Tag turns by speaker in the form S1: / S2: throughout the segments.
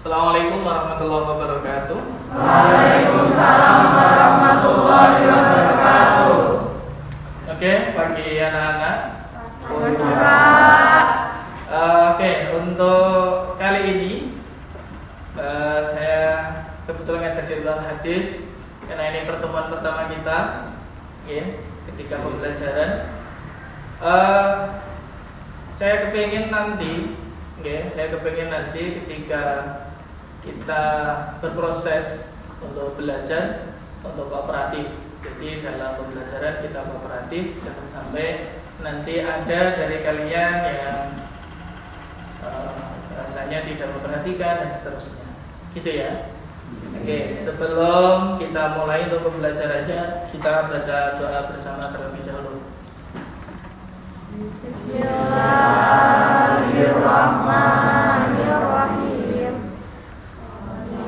S1: Assalamualaikum warahmatullahi wabarakatuh.
S2: Waalaikumsalam warahmatullahi wabarakatuh.
S1: Oke, pagi anak-anak.
S2: Pagi, Pak.
S1: Oke, untuk kali ini saya kebetulan ngajak jadwal hadis karena ini pertemuan pertama kita, ya, ketika pembelajaran. Saya kepingin nanti ketika kita berproses untuk belajar untuk kooperatif. Jadi dalam pembelajaran kita kooperatif, jangan sampai nanti ada dari kalian yang rasanya tidak memperhatikan dan seterusnya, gitu ya. Oke, sebelum kita mulai untuk pembelajarannya, kita baca doa bersama terlebih dahulu.
S2: Bismillahirrahmanirrahim.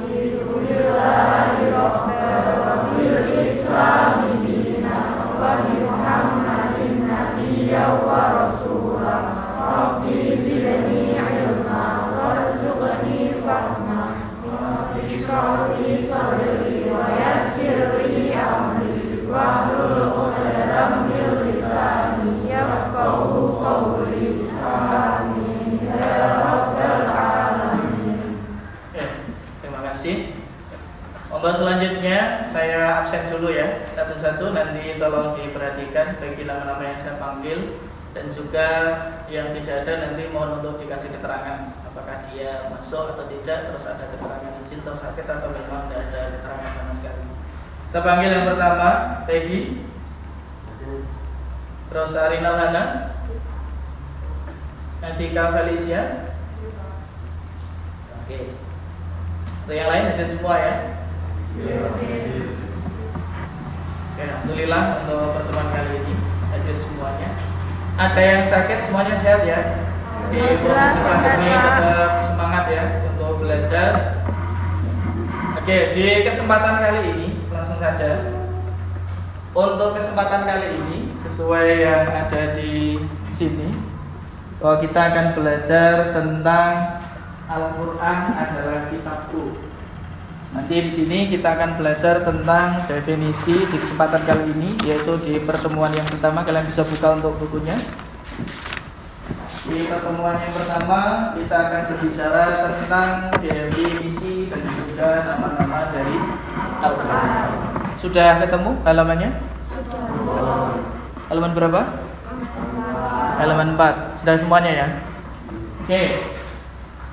S2: Alhamdulillahirabbil islami dinan wa bi Muhammadin nabiyyan wa rasulah. Rabbi zidni ilma warzuqni fahma. Rabbi shrah li sadri wa yassir li amri wahlul 'uqdatam min lisani yafqahu qawli. Amin ya rabbal alamin.
S1: Terima kasih. Untuk selanjutnya saya absen dulu ya, satu-satu, nanti tolong diperhatikan bagi nama-nama yang saya panggil dan juga yang tidak ada nanti mohon untuk dikasih keterangan apakah dia masuk atau tidak, terus ada keterangan izin atau sakit atau memang tidak ada keterangan sama sekali. Saya panggil yang pertama Peggy, terus Arinal Hana, Natika Felicia. Oke. Untuk yang lain hadir semua ya. Oke, alhamdulillah untuk pertemuan kali ini hadir semuanya. Ada yang sakit, semuanya sehat ya. Di posisi pandemi tetap semangat ya untuk belajar. Oke, di kesempatan kali ini langsung saja. Untuk kesempatan kali ini sesuai yang ada di sini, bahwa kita akan belajar tentang Al-Quran adalah kitabku. Nanti di sini kita akan belajar tentang definisi di kesempatan kali ini, yaitu di pertemuan yang pertama. Kalian bisa buka untuk bukunya. Di pertemuan yang pertama kita akan berbicara tentang definisi dan juga nama-nama dari Al-Quran. Sudah ketemu halamannya?
S2: Sudah.
S1: Halaman berapa? Halaman 4. Sudah semuanya ya? Oke.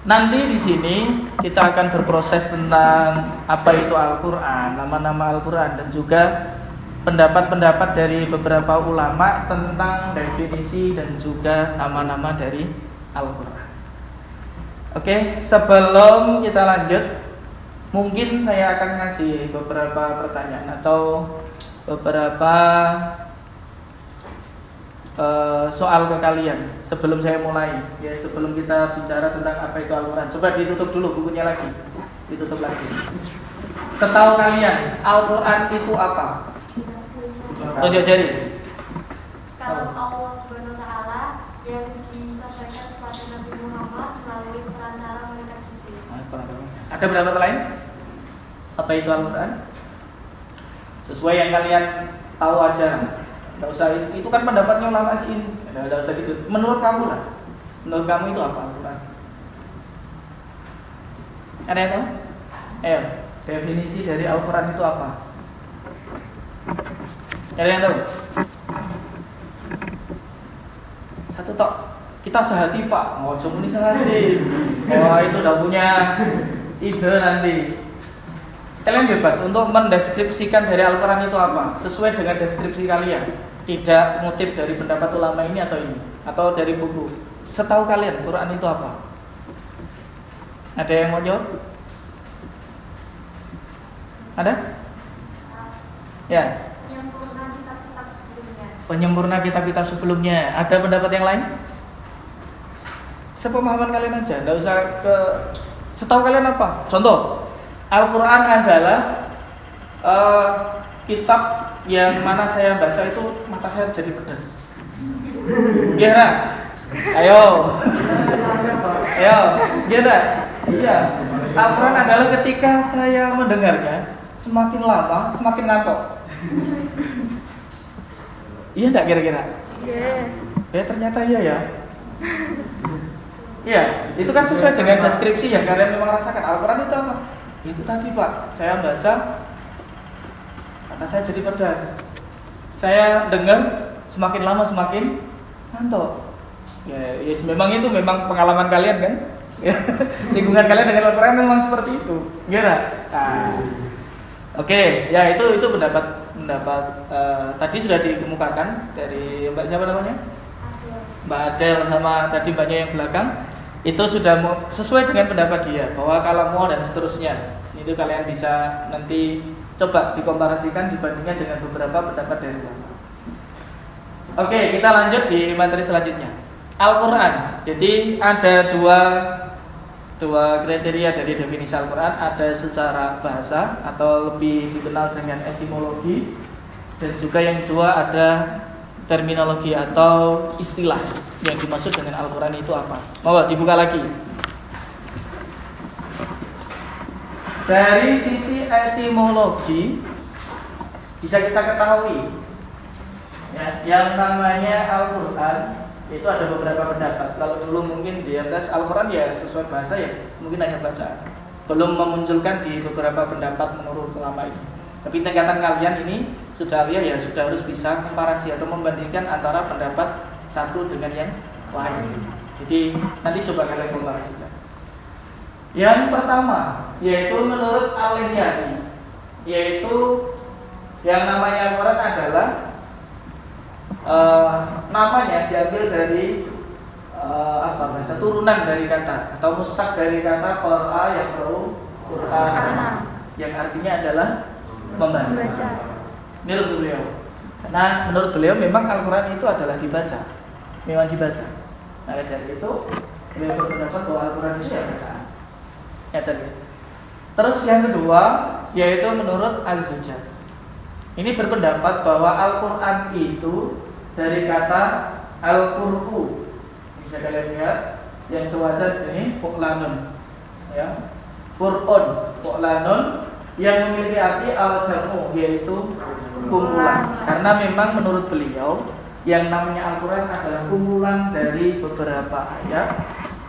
S1: Nanti di sini kita akan berproses tentang apa itu Al-Quran, nama-nama Al-Quran, dan juga pendapat-pendapat dari beberapa ulama tentang definisi dan juga nama-nama dari Al-Quran. Oke, sebelum kita lanjut, mungkin saya akan ngasih beberapa pertanyaan atau beberapa soal ke kalian sebelum saya mulai ya, sebelum kita bicara tentang apa itu Al-Quran. Coba ditutup dulu bukunya lagi, ditutup lagi. Setahu kalian Al-Quran itu apa? Tunjuk jari.
S3: Kalau Allah Subhanahu wa taala yang disampaikan kepada Nabi Muhammad melalui perantara malaikat Jibril.
S1: Ada pendapat lain? Apa itu Al-Quran? Sesuai yang kalian tahu aja. Nggak usah, itu kan pendapatnya ulama sih. Nggak usah gitu. Menurut kamu lah. Menurut kamu itu apa Al-Quran? Ada yang tahu? Ayo, definisi dari Al-Quran itu apa? Ada yang tahu? Satu tok. Kita sehati Pak. Mau cuma ini sehati. Wah, itu udah punya ide nanti. Kalian bebas untuk mendeskripsikan dari Al-Quran itu apa, sesuai dengan deskripsi kalian. Tidak ngutip dari pendapat ulama ini atau ini, atau dari buku. Setahu kalian Quran itu apa? Ada yang mau jawab? Ada? Ya.
S3: Penyempurna kitab-kitab sebelumnya.
S1: Penyempurna kitab-kitab sebelumnya. Ada pendapat yang lain? Sepemahaman kalian aja, nggak usah ke. Setahu kalian apa? Contoh, Al-Quran adalah kitab yang mana saya baca itu mata saya jadi pedas. Iya, ayo, ayo, iya, iya. Al-Quran adalah ketika saya mendengarnya, semakin lama semakin ngantuk. Iya enggak kira-kira?
S2: Iya.
S1: Ternyata iya ya. Iya, itu kan sesuai dengan deskripsi yang kalian memang rasakan. Al-Quran itu apa? Itu tadi Pak, saya baca, kata saya jadi pedas. Saya dengar, semakin lama semakin ngantuk. Ya, yes, memang itu memang pengalaman kalian kan? Singgungan kalian dengan Al-Quran memang seperti itu. Gimana? Nah, oke, ya itu pendapat tadi sudah dikemukakan dari Mbak siapa namanya? Mbak Adel sama tadi Mbaknya yang belakang. Itu sudah sesuai dengan pendapat dia bahwa kalamu dan seterusnya. Itu kalian bisa nanti coba dikomparasikan dibandingkan dengan beberapa pendapat dari ulama. Oke, kita lanjut di materi selanjutnya. Al-Quran. Jadi ada dua kriteria dari definisi Al-Quran. Ada secara bahasa atau lebih dikenal dengan etimologi, dan juga yang kedua ada terminologi atau istilah yang dimaksud dengan Al-Quran itu apa. Mau dibuka lagi. Dari sisi etimologi bisa kita ketahui ya, yang namanya Al-Quran itu ada beberapa pendapat. Kalau dulu mungkin di atas Al-Quran ya sesuai bahasa ya mungkin hanya baca, belum memunculkan di beberapa pendapat menurut ulama itu. Tapi tingkatan kalian ini sudah lihat ya, sudah harus bisa komparasi atau membandingkan antara pendapat satu dengan yang lain. Jadi nanti coba kalian komparasikan. Yang pertama yaitu menurut Al-Lihiyani, yaitu yang namanya Al-Quran adalah namanya diambil dari bahasa turunan dari kata atau mustaq dari kata qara'a yaqra'u Qur'an, yang artinya adalah membaca. Menurut beliau, karena menurut beliau memang Al-Quran itu adalah dibaca, memang dibaca. Nah dari itu beliau berpendapat bahwa Al-Quran itu ya bacaan. Ya tadi. Terus yang kedua yaitu menurut Az-Zujaj. Ini berpendapat bahwa Al-Quran itu dari kata Al-Qur'u. Bisa kalian lihat yang sewazan ini fu'lanun, ya. Qur'un, fu'lanun, yang memiliki arti al-jamu, yaitu kumpulan. Karena memang menurut beliau yang namanya Al-Quran adalah kumpulan dari beberapa ayat,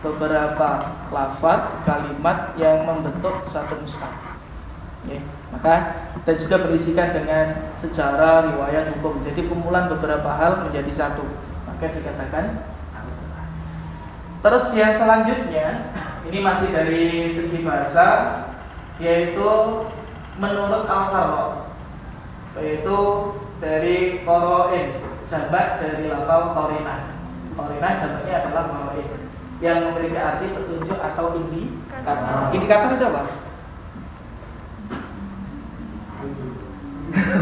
S1: beberapa lafaz, kalimat yang membentuk satu mushaf. Ya, maka kita juga berisikan dengan sejarah, riwayat, hukum. Jadi kumpulan beberapa hal menjadi satu, maka dikatakan Al-Quran. Terus yang selanjutnya ini masih dari segi bahasa, yaitu menurut Al-Farra, yaitu dari qoro'in, jamak dari lafal qarinah. Qarinah jamaknya adalah qoro'in, yang memiliki arti petunjuk atau indikator. Indikator itu apa?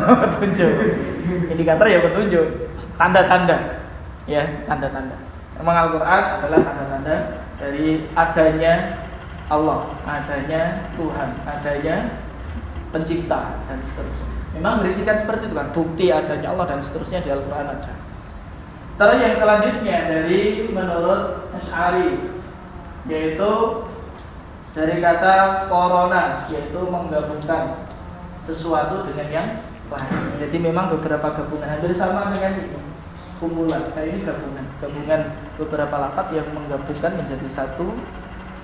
S1: Petunjuk. Indikator ya petunjuk, tanda-tanda. Ya, tanda-tanda. Memang Al-Quran adalah tanda-tanda dari adanya Allah, adanya Tuhan, adanya pencipta dan seterusnya. Memang berisikan seperti itu kan, bukti adanya Allah dan seterusnya di Al-Quran ada. Terus yang selanjutnya dari menurut Asy'ari, yaitu dari kata korona, yaitu menggabungkan sesuatu dengan yang lain. Jadi memang beberapa gabungan hampir sama dengan ini, kumpulan. Nah ini gabungan beberapa lafaz yang menggabungkan menjadi satu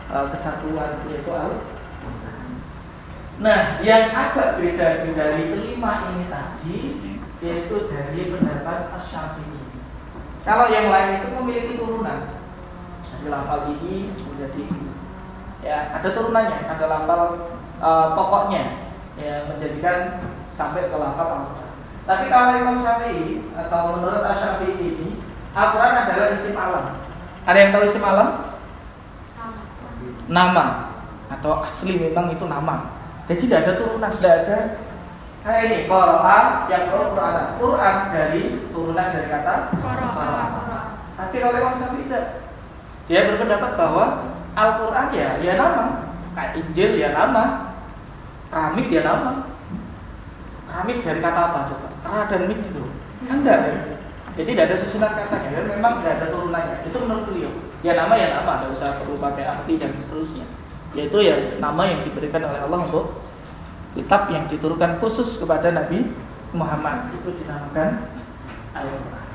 S1: kesatuan, yaitu Al-Quran. Nah, yang agak beda dari kelima ini tadi, yaitu dari pendapat Asy-Syafi'i. Kalau yang lain itu memiliki turunan, dari lafal ini menjadi ini. Ya, ada turunannya, ada lafal pokoknya yang menjadikan sampai ke lafal Al-Quran. Tapi kalau Imam Syafi'i atau menurut Asy-Syafi'i ini, Al-Quran adalah isim alam. Ada yang tahu isim alam? Nama atau asli memang itu nama. Jadi tidak ada turunan, tidak ada kayak ini qara'a yang Quran. Quran dari turunan dari kata qara'a. Tapi kalau Imam Syafi'i tidak. Dia berpendapat bahwa Al-Quran ya nama, kayak Injil ya nama, keramik ya nama. Keramik dari kata apa coba? Kera dan mik itu. Enggak ya. Jadi tidak ada susunan katanya, dan memang tidak ada turunannya. Itu menurut beliau. Ya nama, tidak usah perlu pakai arti dan seterusnya. yaitu ya nama yang diberikan oleh Allah untuk kitab yang diturunkan khusus kepada Nabi Muhammad, itu dinamakan Al-Quran.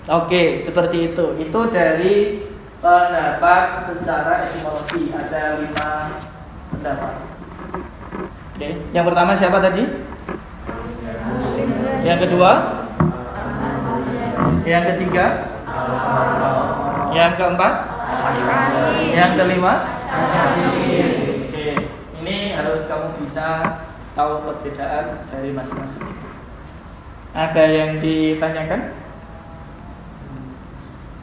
S1: Oke, seperti itu. Itu dari pendapat secara etimologi, ada 5 pendapat. Oke, yang pertama siapa tadi? Yang kedua? Yang ketiga? Yang keempat? Yang kelima? Oke, ini harus kamu bisa tahu perbedaan dari masing-masing. Ada yang ditanyakan?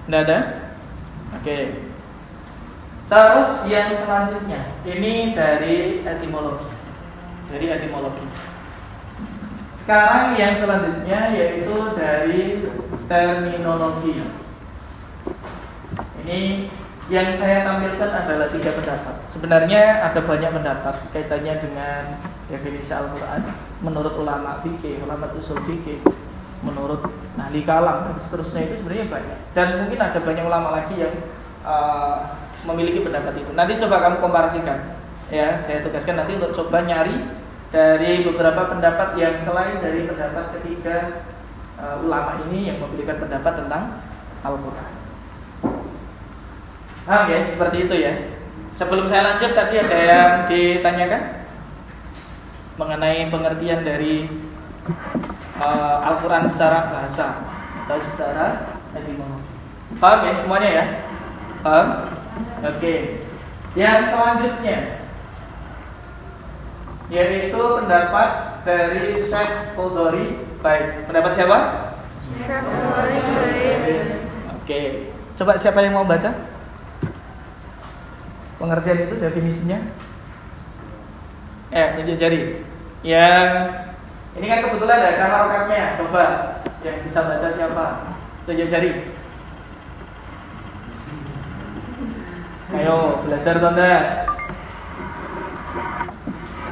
S1: Tidak ada? Oke. Terus yang selanjutnya, ini dari etimologi. Sekarang yang selanjutnya yaitu dari terminologi. Ini yang saya tampilkan adalah 3 pendapat. Sebenarnya ada banyak pendapat kaitannya dengan definisi Al-Quran menurut ulama fikih, ulama usul fikih, menurut ahli kalam dan seterusnya, itu sebenarnya banyak. Dan mungkin ada banyak ulama lagi yang memiliki pendapat itu. Nanti coba kamu komparasikan. Ya, saya tugaskan nanti untuk coba nyari dari beberapa pendapat yang selain dari pendapat ketiga ulama ini yang memberikan pendapat tentang Al-Quran. Ya, seperti itu ya. Sebelum saya lanjut, tadi ada yang ditanyakan mengenai pengertian dari Al-Quran secara bahasa atau secara etimologi. Paham ya semuanya ya? Paham? Oke. Yang selanjutnya yaitu pendapat dari Syekh Qudori. Baik, pendapat siapa?
S2: Syekh Qudori.
S1: Oke. Coba siapa yang mau baca? Pengertian itu definisinya? Tunjuk jari. Yang ini kan kebetulan ada kamar-kamarnya. Coba yang bisa baca siapa? Tunjuk jari. Ayo belajar tanda.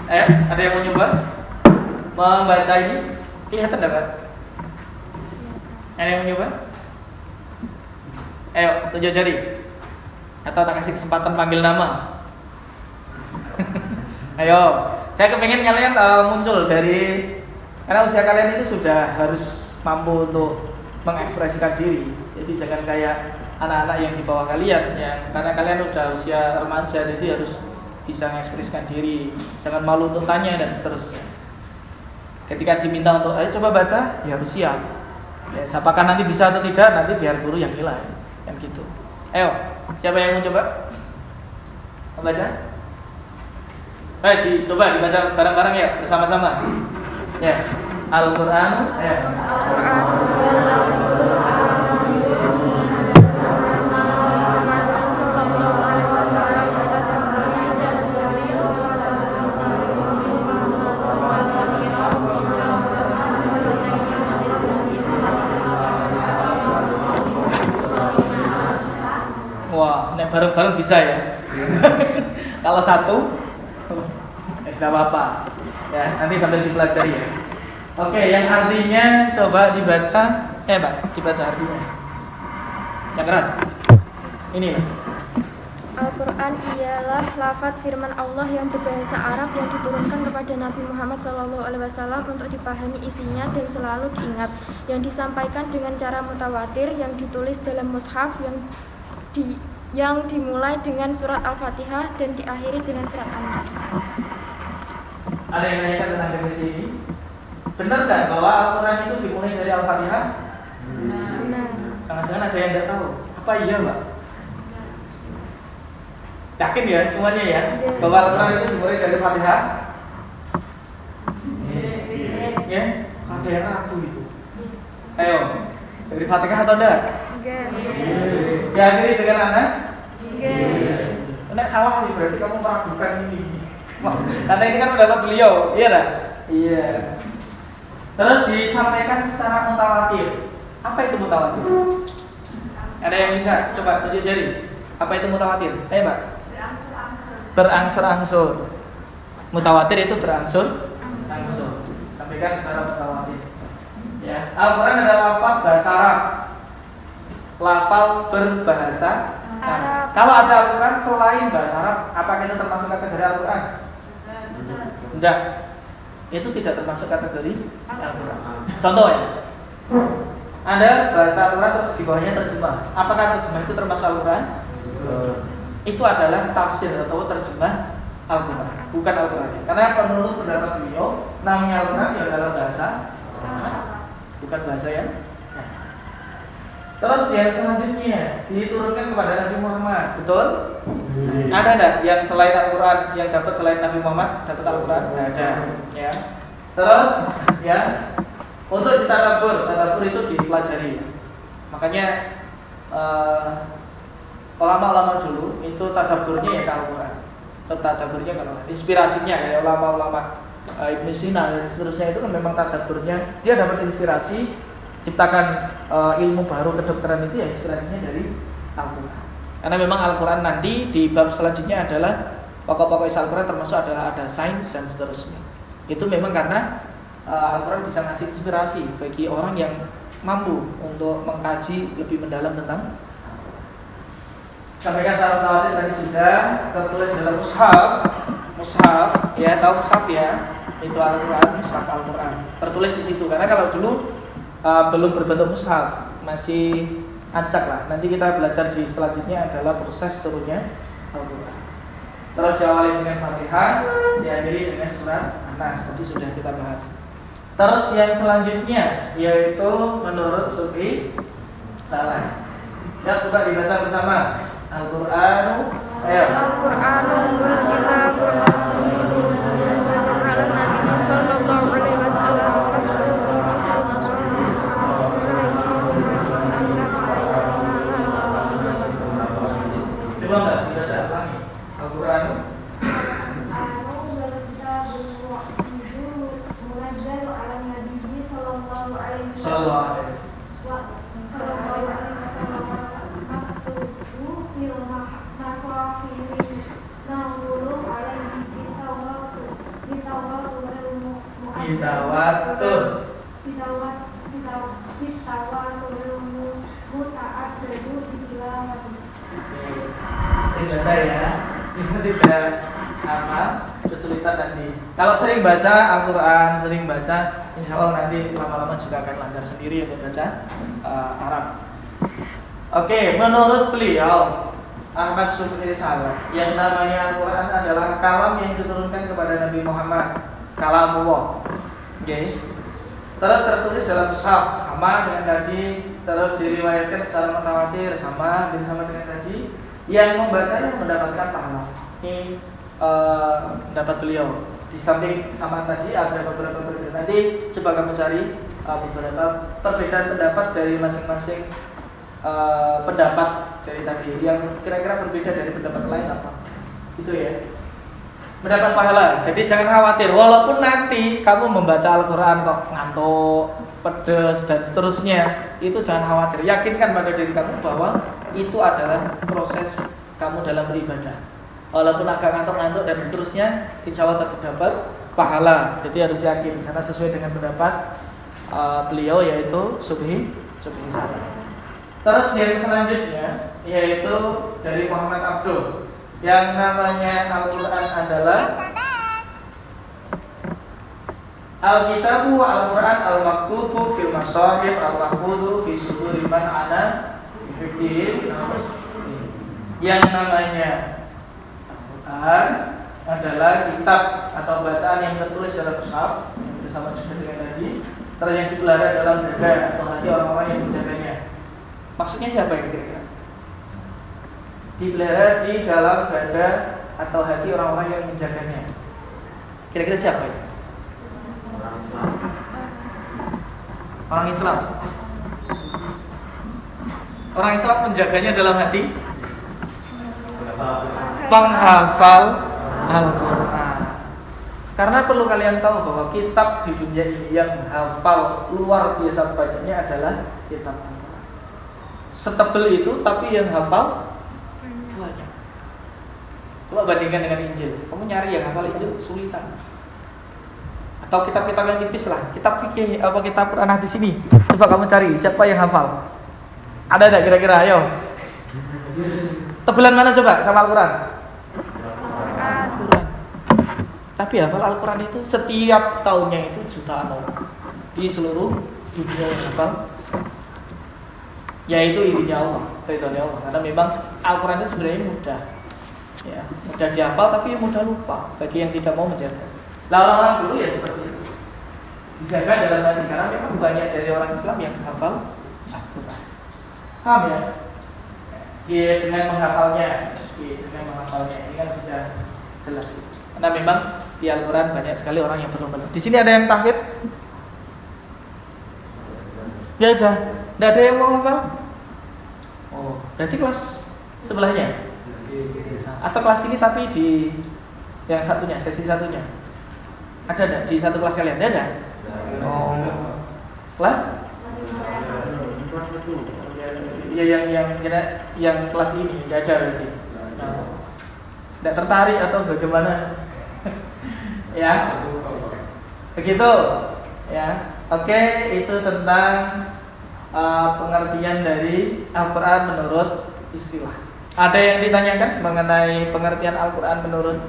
S1: Ada yang mau nyoba membaca ini? Kelihatan enggak, Pak? Ada yang mau nyoba? Ayo tunjuk jari. Atau tak kasih kesempatan panggil nama. Ayo, saya kepengen kalian muncul dari, karena usia kalian itu sudah harus mampu untuk mengekspresikan diri. Jadi jangan kayak anak-anak yang di bawah kalian, yang karena kalian udah usia remaja, jadi harus bisa mengekspresikan diri. Jangan malu untuk tanya dan seterusnya. Ketika diminta untuk, ayo coba baca, ya harus siap. Ya, apakah nanti bisa atau tidak, nanti biar guru yang nilai, kan gitu. Ayo, siapa yang mau coba membaca? Coba dibaca bareng-bareng ya, bersama-sama. Ya, Al-Quran. Ya. Wah, nek bareng-bareng bisa ya. Kalau satu, tidak apa-apa. Ya, nanti sambil dipelajari ya. Oke, yang artinya coba dibaca. Pak, dibaca artinya. Yang keras. Ini.
S2: Al-Quran ialah lafaz firman Allah yang berbahasa Arab yang diturunkan kepada Nabi Muhammad SAW untuk dipahami isinya dan selalu diingat, yang disampaikan dengan cara mutawatir, yang ditulis dalam mushaf, yang dimulai dengan surat Al-Fatihah dan diakhiri dengan surat An-Nas.
S1: Ada yang menanyakan tentang definisi ini? Benar kan bahwa Al-Quran itu dimulai dari Al-Fatihah?
S2: Benar.
S1: Jangan-jangan ada yang tidak tahu. Apa iya, Mbak? Yakin ya semuanya ya? Bahwa Al-Quran itu dimulai dari Al-Fatihah? Ya? Ada yang ragu itu. Ayo, dari Fatihah atau enggak? Diakhiri dengan Anas? Nek salah nih, berarti kamu meragukan ini. Karena ini kan pendapat beliau, iya tak? Iya. Terus disampaikan secara mutawatir. Apa itu mutawatir? Ada yang bisa? Coba tunjuk jari. Apa itu mutawatir? Ayo Pak. Berangsur-angsur. Mutawatir itu berangsur-angsur. Sampaikan secara mutawatir. Ya, Al-Quran adalah lafaz bahasa Arab. Lafal berbahasa
S2: Arab.
S1: Kalau ada Al-Quran selain bahasa Arab, apakah itu termasuk kategori Al-Quran? Enggak. Itu tidak termasuk kategori Al-Quran. Contoh ya, ada bahasa Al-Quran terus di bawahnya terjemah. Apakah terjemah itu termasuk Al-Quran? Itu adalah tafsir atau terjemah Al-Quran, bukan Al-Quran. Karena menurut pendapat beliau, namanya Al-Quran ya adalah bahasa Arab, bukan bahasa yang. Terus yang selanjutnya diturunkan kepada Nabi Muhammad, betul? Ada enggak yang selain Al-Quran yang dapat selain Nabi Muhammad dapat Al-Quran? Nggak ada, ya. Terus ya untuk ditadabbur itu dipelajari. Makanya ulama-ulama dulu itu tadabburnya ya ke Al-Quran. Tadabburnya kalau inspirasinya ya ulama-ulama Ibnu Sina dan seterusnya itu kan memang tadabburnya dia dapat inspirasi ciptakan ilmu baru kedokteran itu ya inspirasinya dari Al-Quran. Karena memang Al-Quran nanti di bab selanjutnya adalah pokok-pokok isi Al-Quran termasuk ada sains dan seterusnya. Itu memang karena Al-Quran bisa ngasih inspirasi bagi orang yang mampu untuk mengkaji lebih mendalam tentang. Sampaikan salam tawatir tadi sudah tertulis dalam mushaf ya, tahu mushaf ya, itu Al-Quran, mushaf Al-Quran tertulis di situ. Karena kalau dulu belum berbentuk mushaf, masih acak lah. Nanti kita belajar di selanjutnya adalah proses turunnya Al-Quran. Terus diawali dengan Fatihah, diakhiri dengan surat An-Nas. Tadi sudah kita bahas. Terus yang selanjutnya yaitu menurut Subhi salah. Ya, coba dibaca bersama. Al-Qur'anu
S2: Al-Qur'anul kitabul ala Nabi sallallahu alaihi wasallam.
S1: Coba enggak dibaca lagi. Al-Qur'anu sering baca ya, itu tidak kesulitan nanti. Kalau sering baca Al-Quran, sering baca, insya Allah nanti lama-lama juga akan lancar sendiri untuk baca Arab. Oke, menurut beliau Ahmad Subhi Salah, yang namanya Al-Quran adalah kalam yang diturunkan kepada Nabi Muhammad, kalamullah. Oke. Terus tertulis dalam mushaf sama dengan tadi, terus diriwayatkan secara mutawatir sama dengan tadi. Yang membacanya mendapatkan pahala. Ini pendapat beliau. Di samping sama tadi ada beberapa perbedaan. Nanti coba kamu cari beberapa perbedaan pendapat dari masing-masing pendapat dari tadi. Yang kira-kira berbeda dari pendapat lain apa? Itu ya. Mendapat pahala. Jadi jangan khawatir. Walaupun nanti kamu membaca Al-Quran kok ngantuk, pedes dan seterusnya, itu jangan khawatir. Yakinkan pada diri kamu bahwa itu adalah proses kamu dalam beribadah. Walaupun agak ngantuk-ngantuk dan seterusnya, insya Allah tetap dapat pahala. Jadi harus yakin karena sesuai dengan pendapat beliau yaitu Subhi Salah. Terus yang selanjutnya yaitu dari Muhammad Abdul. Yang namanya Al-Quran adalah Al-Kitabu wa Al-Quran Al-Maktubu fil Masahif Al-Mahfudu fi suduri man ana bihifdihi. Yang namanya Al-Quran adalah kitab atau bacaan yang tertulis dalam mushaf bersama juga dengan tadi, terus yang dipelihara dalam dada atau hati orang-orang yang menjaganya. Maksudnya siapa yang kira-kira? Dipelihara di dalam dada atau hati orang-orang yang menjaganya. Kira-kira siapa ya? Orang Islam. Orang Islam menjaganya dalam hati penghafal Al-Quran. Karena perlu kalian tahu bahwa kitab di dunia ini yang hafal luar biasa banyaknya adalah kitab Al-Quran. Setebel itu tapi yang hafal banyak. Coba bandingkan dengan Injil. Kamu nyari yang hafal Injil kesulitan. Atau kitab-kitab yang tipis lah, kitab fikih apa kitab Quran di sini. Coba kamu cari siapa yang hafal. Ada enggak kira-kira? Ayo. Tebelan mana coba sama Al-Quran?
S2: Al-Quran.
S1: Tapi hafal Al-Quran itu setiap tahunnya itu jutaan orang di seluruh dunia yang hafal. Yaitu irinya Allah, ridhonya Allah. Karena memang Al-Quran itu sebenarnya mudah, ya, mudah dihafal tapi mudah lupa bagi yang tidak mau menjaga. Nah, orang-orang dulu ya seperti itu, dijaga dalam hati karena memang banyak dari orang Islam yang hafal Al-Quran. Paham ya? Dia dengan menghafalnya, ini kan sudah jelas. Karena memang di Al-Quran banyak sekali orang yang belum. Di sini ada yang tahfidz? Ya udah, tidak ada yang mau hafal. Oh, berarti kelas sebelahnya? Atau kelas ini tapi di yang satunya, sesi satunya? Ada tidak di satu kelas kalian? Ada? Oh, kelas? Ya yang kelas ini tidak ada berarti. Tidak tertarik atau bagaimana? Ya, begitu. Ya, oke, itu tentang pengertian dari Al-Quran menurut istilah. Ada yang ditanyakan mengenai pengertian Al-Quran menurut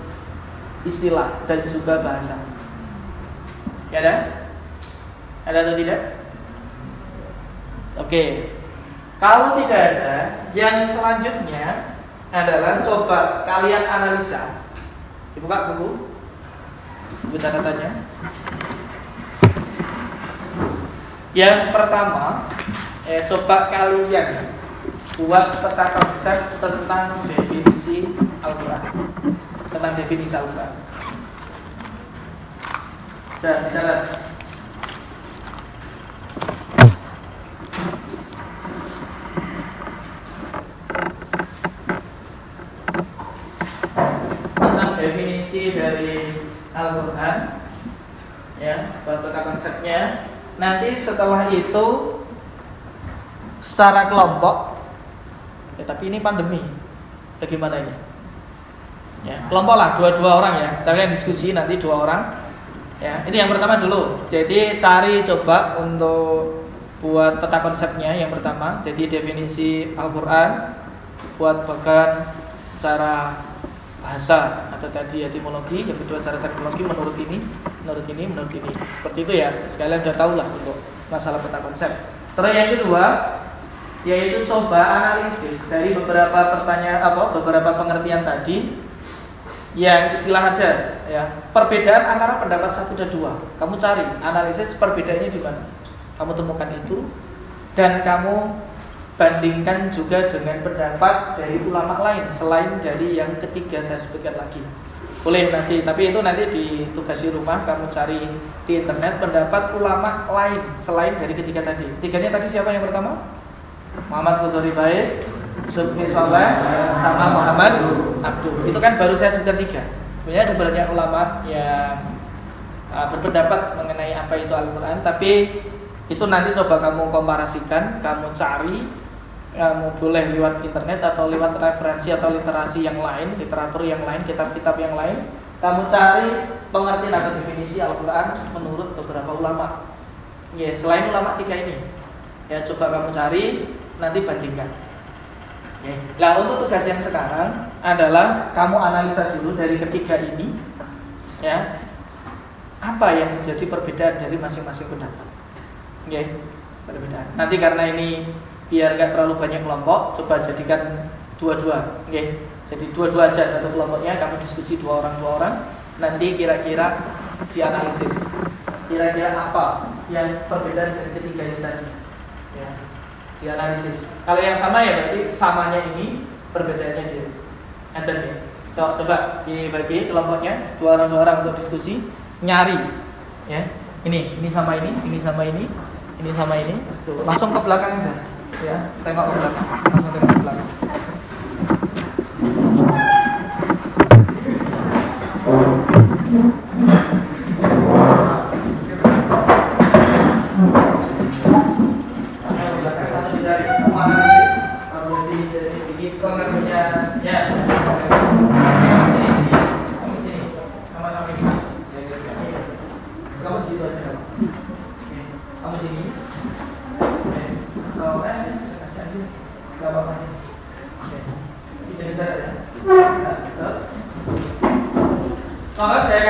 S1: istilah dan juga bahasa? Ya ada? Ada atau tidak? Oke. Kalau tidak ada, yang selanjutnya adalah coba kalian analisa. Dibuka buku, buku catatannya. Yang pertama, coba kalian buat peta konsep tentang definisi Al-Quran. Tentang definisi Al-Quran. Dan bicara. Tentang definisi dari Al-Quran, ya, buat peta konsepnya. Nanti setelah itu secara kelompok, ya, tapi ini pandemi, bagaimana ini? Ya, kelompok lah, dua orang ya. Kalian diskusi nanti 2 orang. Ya, ini yang pertama dulu. Jadi cari coba untuk buat peta konsepnya yang pertama. Jadi definisi Al-Quran buat bagan secara bahasa atau tadi etimologi, yang kedua secara teknologi menurut ini. Seperti itu ya. Sekalian sudah tahu lah untuk masalah peta konsep. Terus yang kedua yaitu coba analisis dari beberapa pertanyaan beberapa pengertian tadi yang istilah aja ya. Perbedaan antara pendapat 1 dan 2. Kamu cari analisis perbedaannya di mana. Kamu temukan itu dan kamu bandingkan juga dengan pendapat dari ulama lain selain dari yang ketiga saya sebutkan lagi. Boleh nanti, tapi itu nanti di tugas di rumah kamu cari di internet pendapat ulama lain selain dari ketiga tadi. Tiganya tadi siapa yang pertama? Muhammad Qudhuri Baik, Subhi Saleh, sama Muhammad Abdul. Itu kan baru saya sebutkan 3. Sebenarnya ada banyak ulama yang berpendapat mengenai apa itu Al-Quran, tapi itu nanti coba kamu komparasikan, kamu cari, kamu boleh lewat internet atau lewat referensi atau literasi yang lain, literatur yang lain, kitab-kitab yang lain. Kamu cari pengertian atau definisi Al-Quran menurut beberapa ulama. Ya, selain ulama 3 ini. Ya, coba kamu cari, nanti bandingkan. Okay. Nah, untuk tugas yang sekarang adalah kamu analisa dulu dari ketiga ini, ya, apa yang menjadi perbedaan dari masing-masing pendapat. Okay. Perbedaan. Nanti karena ini biar gak terlalu banyak kelompok, coba jadikan 2-2. Okay. Jadi 2-2 aja satu kelompoknya, kamu diskusi 2 orang. Nanti kira-kira dianalisis. Kira-kira apa yang perbedaan dari ketiga ini tadi? Ya, dianalisis. Kalau yang sama ya berarti samanya ini perbedaannya dia. Ada ya. Coba dibagi kelompoknya 2 orang untuk diskusi, nyari. Ya, ini sama ini, ini sama ini, ini sama ini. Tuh, langsung ke belakang aja. Ya, tengok ke belakang. Langsung tengok ke belakang.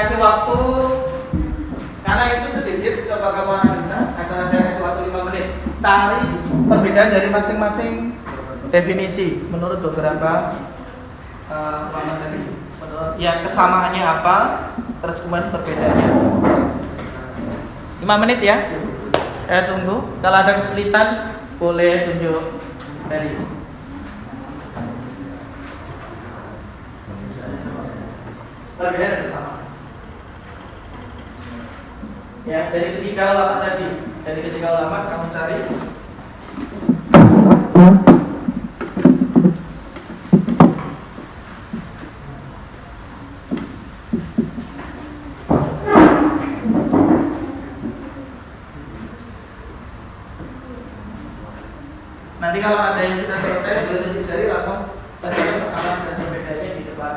S1: kasih waktu karena itu sedikit, coba kamu analisa. Asal saya kasih waktu 5 menit. Cari perbedaan dari masing-masing definisi menurut beberapa mana tadi. Menurut ya kesamaannya apa, terus kemudian perbedaannya. 5 menit ya. Saya tunggu. Kalau ada kesulitan boleh tunjuk dari. Perbedaan dan kesamaan. Ya, dari ketiga ulama tadi. Dari ketiga ulama kamu cari. Nanti kalau ada yang sudah selesai, boleh tunjuk jari langsung bacakan persamaan dan perbedaannya di depan.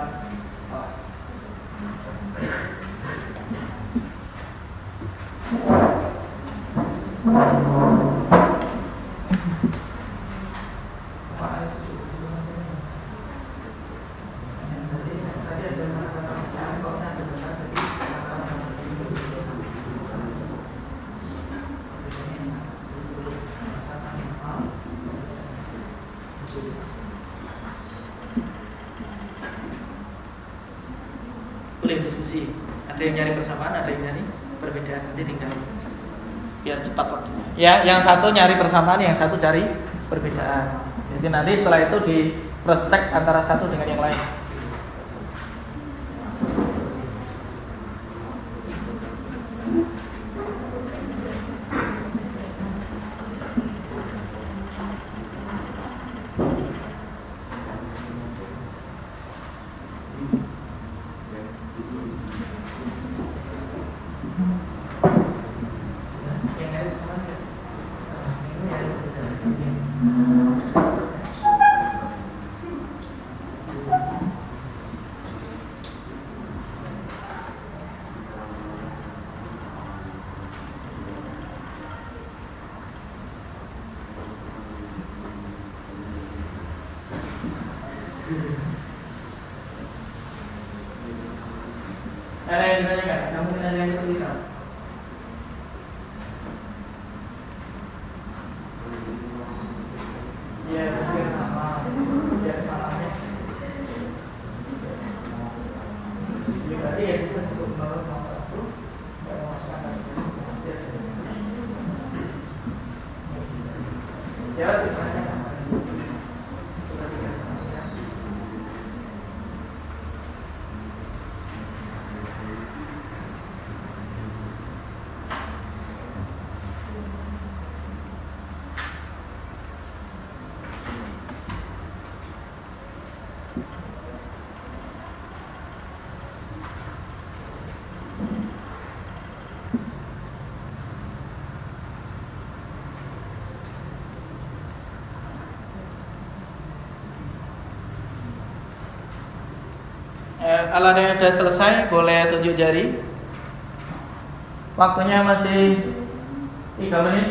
S1: Boleh diskusi. Ada yang nyari persamaan, ada yang nyari perbedaan. Nanti tinggal biar cepat waktunya. Ya, yang satu nyari persamaan, yang satu cari perbedaan. Jadi nanti setelah itu di cross check antara satu dengan yang lain. Ada yang ditanyakan? Kamu mungkin ada yang kesulitan? Ya, mungkin sama. Ya, kesalahannya. Jadi berarti ya kita cukup menurut nomor itu. Dan memasukkan ya, sebenarnya kalau ada yang sudah selesai boleh tunjuk jari. Waktunya masih 3 menit.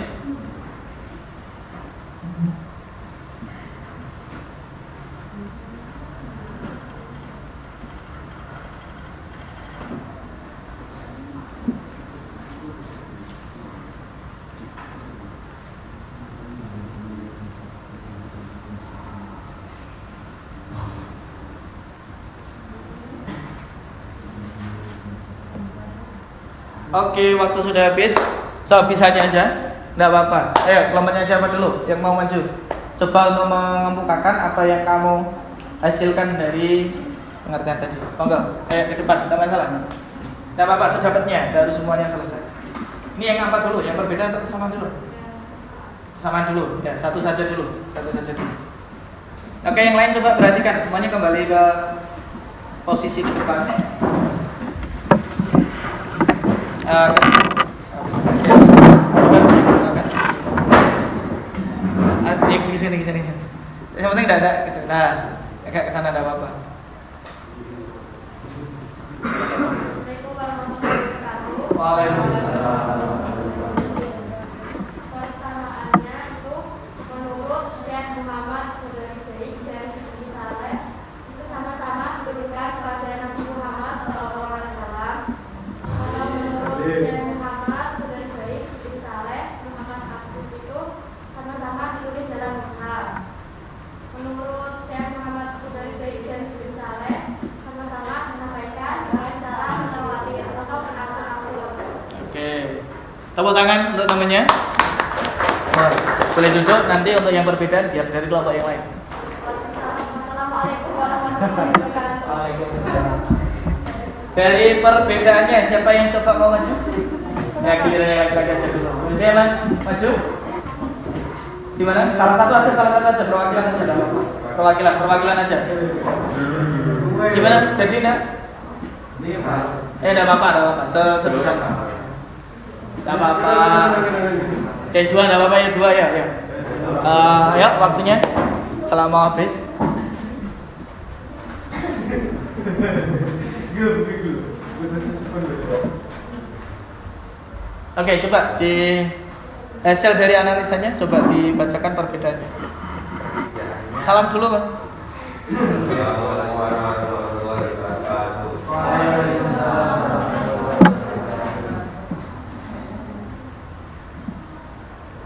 S1: Oke, waktu sudah habis. So, bisanya aja. Enggak apa-apa. Ayo, kelompoknya siapa dulu yang mau maju? Coba untuk mengemukakan apa yang kamu hasilkan dari pengertian tadi. Oh enggak? Ayo ke depan, enggak masalah. Enggak apa-apa, sedapatnya, baru semuanya selesai. Ini yang apa dulu? Yang perbedaan atau kesamaan dulu? Kesamaan dulu. Ya, satu saja dulu. Oke, yang lain coba perhatikan. Semuanya kembali ke posisi di depan. Kesini. Yang penting tidak ada kesana. Nah, agak kesana ada apa-apa.
S3: Assalamualaikum warahmatullahi wabarakatuh.
S1: Waalaikumsalam.
S3: Persamaannya itu menurut Syekh Muhammad Hudaybiy dari Siti Saleh itu sama-sama diberikan kepada Nabi Muhammad SAW Syekh Muhammad Hudari Baik bin Saleh Muhammad Abdul itu sama-sama ditulis dalam mushaf. Menurut Syekh Muhammad Hudari Baik dan bin Saleh sama-sama disampaikan dengan cara mutawatir atau berangsur-angsur.
S1: Oke. Tepuk tangan untuk temannya. Boleh duduk nanti untuk yang perbedaan biar dari kelompok yang lain.
S3: Assalamualaikum warahmatullahi wabarakatuh.
S1: Waalaikumsalam. Dari perbedaannya siapa yang coba mau maju? Ya giliran yang laki-laki aja dulu. Ya Mas, maju. Di mana? Salah satu aja, perwakilan aja dah. Perwakilan aja. Gimana? Jadi nak? Enggak apa-apa. Sebisa. Enggak apa-apa. Kesua enggak apa-apa ya, dua ya. Ya, waktunya selama habis. Oke, coba di hasil dari analisanya coba dibacakan perbedaannya. Salam dulu, Pak.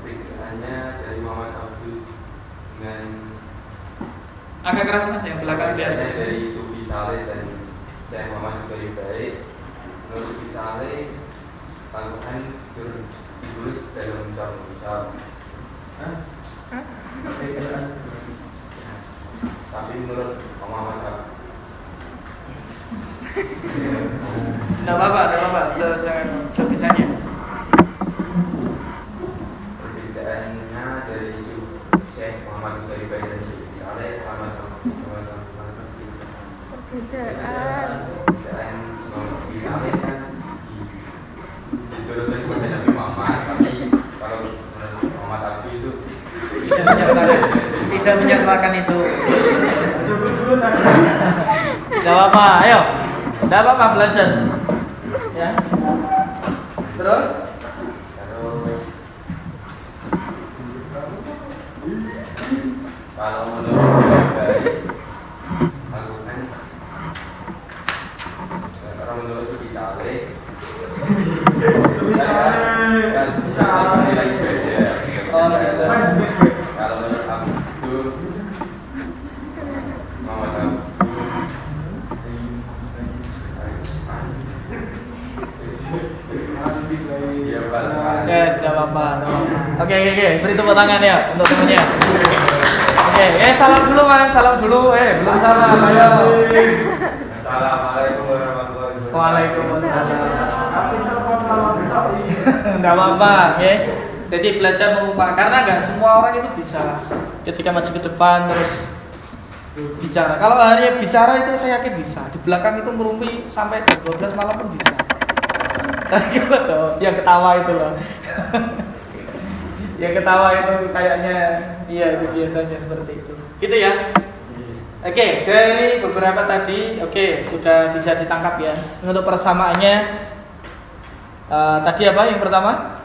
S4: Perbedaannya dari Muhammad Abdul dengan
S1: Agak keras Mas yang belakang biar.
S4: perbedaannya dari Sufi Saleh dan Syekh Muhammad Hudari Baik. Menurut Sufi Saleh, Al-Quran ditulis dalam mushaf. Tapi menurut Muhammad Abdul
S1: Enggak apa-apa, sebisanya.
S4: perbedaannya dari Syekh Muhammad Hudari Baik dan Sufi Saleh sama-sama
S2: Perbedaan.
S4: Sufi Saleh kan diturunkan kepada Nabi Muhammad, tapi kalau menurut Muhammad Abdul itu
S1: Tidak menyertakan itu. Enggak apa-apa, ayo. Enggak apa-apa belajar. Ya. Terus
S4: kalau menurut Baik, aku kan kalau menurut Sufi Saleh kan nilai ibadah.
S1: Oh, gitu.
S4: Kalau menurut Abdul Muhammad Abdul dia balik.
S1: Oke, tidak apa-apa. Oke. Beri tepuk tangan ya untuk temannya. Oke, salam dulu Mas, belum salam. Ayo.
S4: Assalamualaikum warahmatullahi wabarakatuh.
S1: Waalaikumsalam. Enggak apa-apa, ya. Jadi belajar mengumpulkan karena nggak semua orang itu bisa ketika maju ke depan terus bicara. Kalau hanya bicara itu saya yakin bisa. Di belakang itu merumpi sampai 12 malam pun bisa. Yang ketawa itu loh. Yang ketawa itu kayaknya iya itu biasanya seperti itu. Gitu ya. Oke, dari beberapa tadi sudah bisa ditangkap ya. Untuk persamaannya tadi apa yang pertama?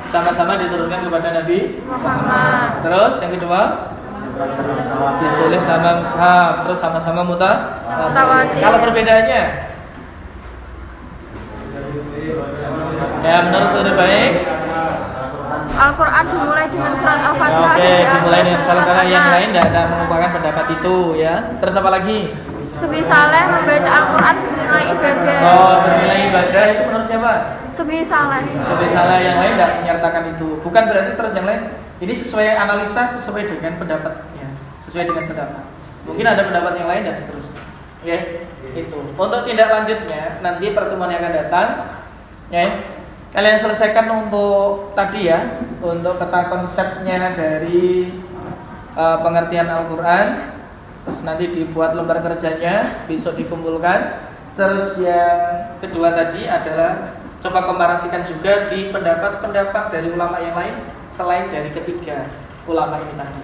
S1: Sama-sama diturunkan kepada Nabi
S2: Muhammad.
S1: Terus yang kedua ditulis nama mushaf. Terus sama-sama
S2: Mutawatir.
S1: Kalau perbedaannya ya menurut lebih baik.
S2: Al-Quran dimulai dengan surat Al-Fatihah.
S1: Oke, dimulai dengan salah karena yang lain tidak ada mengumpulkan pendapat itu ya. Terus apa lagi?
S2: Sufi Saleh membaca Al-Quran bernilai ibadah.
S1: Oh, bernilai ibadah itu menurut siapa?
S2: Sufi Saleh.
S1: Seperti salah yang lain tidak menyertakan itu. Bukan berarti terus yang lain. Ini sesuai analisa, sesuai dengan pendapatnya, sesuai dengan pendapat. Mungkin ada pendapat yang lain dan seterusnya. Oke, itu. Untuk tindak lanjutnya nanti pertemuan yang akan datang, ya. Kalian selesaikan untuk tadi ya, untuk peta konsepnya dari pengertian Al-Quran. Terus nanti dibuat lembar kerjanya, besok dikumpulkan. Terus yang kedua tadi adalah coba komparasikan juga di pendapat-pendapat dari ulama yang lain selain dari ketiga ulama ini tadi.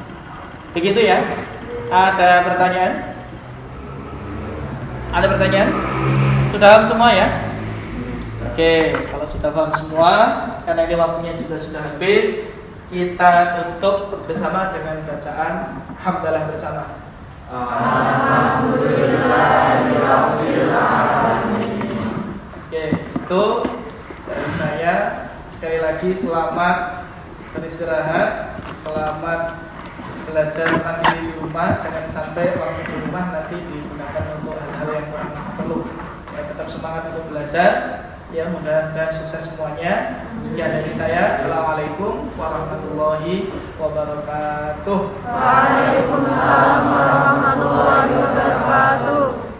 S1: Begitu ya? Ada pertanyaan? Ada pertanyaan? Sudah paham semua ya? Oke, kalau sudah paham semua, karena ini waktunya juga sudah habis, kita tutup bersama dengan bacaan hamdalah bersama. Alhamdulillahirabbil alamin. itu dari saya sekali lagi selamat beristirahat, selamat belajar mandiri di rumah. Jangan sampai waktu di rumah nanti digunakan untuk hal-hal yang kurang perlu. Ya, tetap semangat untuk belajar. Ya, mudah-mudahan sukses semuanya. Sekian dari saya. Assalamualaikum warahmatullahi wabarakatuh.
S2: Waalaikumsalam warahmatullahi wabarakatuh.